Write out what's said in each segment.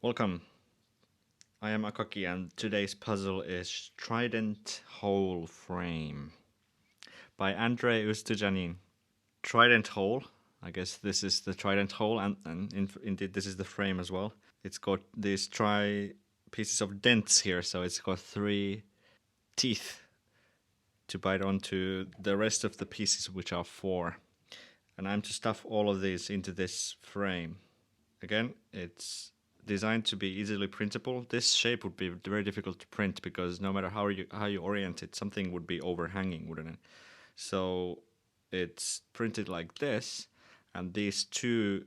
Welcome. I am Akaki and today's puzzle is Trident-Hole Frame by Andrey Ustjuzhanin. Trident-Hole, I guess this is the Trident hole and indeed this is the frame as well. It's got these pieces of dents here, so it's got 3 teeth to bite onto the rest of the pieces, which are 4. And I'm to stuff all of these into this frame. Again, it's designed to be easily printable. This shape would be very difficult to print because no matter how you orient it, something would be overhanging, wouldn't it? So it's printed like this, and these 2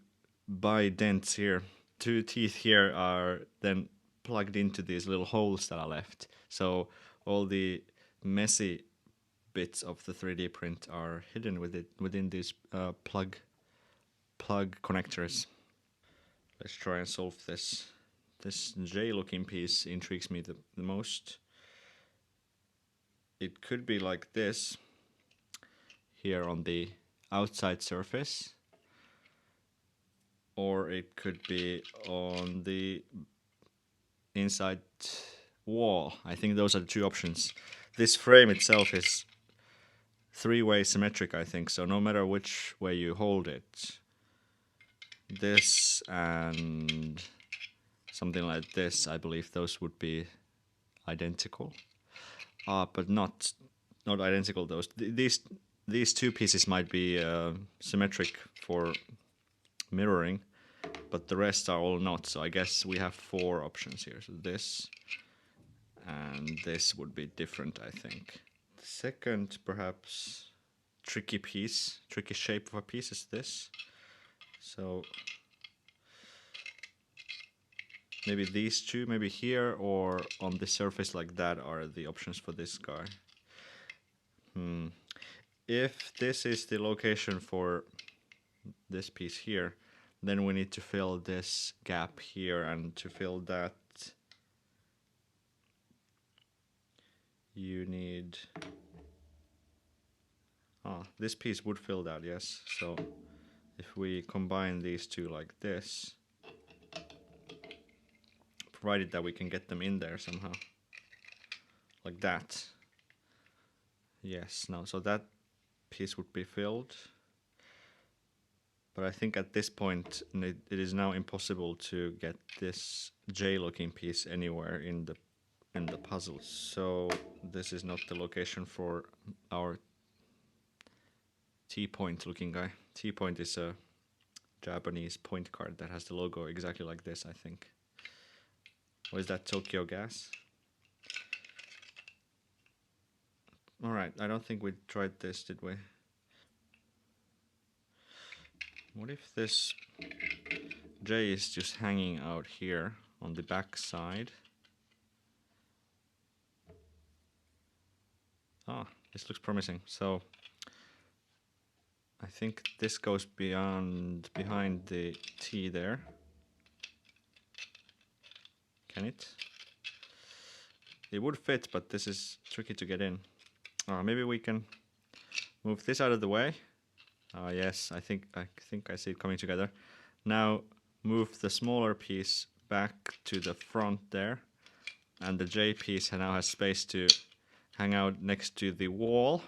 dents here, 2 teeth here, are then plugged into these little holes that are left. So all the messy bits of the 3D print are hidden within these plug connectors. Let's try and solve this. This J-looking piece intrigues me the most. It could be like this here on the outside surface, or it could be on the inside wall. I think those are the 2 options. This frame itself is 3-way symmetric, I think, so no matter which way you hold it, this and something like this, I believe those would be identical, but not identical. These 2 pieces might be symmetric for mirroring, but the rest are all not. So I guess we have 4 options here. So this and this would be different, I think. The second, perhaps tricky shape of a piece is this. So maybe these 2, maybe here or on the surface like that, are the options for this guy. If this is the location for this piece here, then we need to fill this gap here, and to fill that you need... this piece would fill that, yes. So if we combine these 2 like this, provided that we can get them in there somehow, like that. Yes, no, so that piece would be filled. But I think at this point it is now impossible to get this J-looking piece anywhere in the puzzle. So this is not the location for our T-point looking guy. T-point is a Japanese point card that has the logo exactly like this, I think. Or is that Tokyo Gas? Alright, I don't think we tried this, did we? What if this J is just hanging out here on the back side? This looks promising. So I think this goes behind the T there. Can it? It would fit, but this is tricky to get in. Maybe we can move this out of the way. Yes, I think I see it coming together. Now move the smaller piece back to the front there, and the J piece now has space to hang out next to the wall.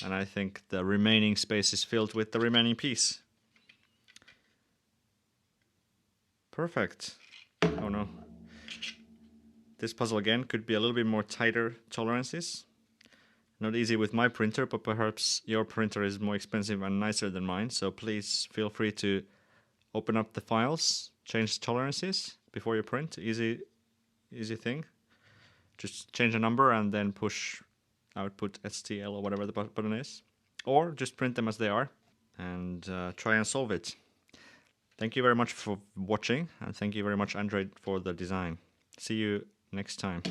And I think the remaining space is filled with the remaining piece. Perfect. Oh no. This puzzle again could be a little bit more tighter tolerances. Not easy with my printer, but perhaps your printer is more expensive and nicer than mine, so please feel free to open up the files, change tolerances before you print. Easy thing. Just change a number and then push output STL or whatever the button is. Or just print them as they are and try and solve it. Thank you very much for watching, and thank you very much, Andrey, for the design. See you next time.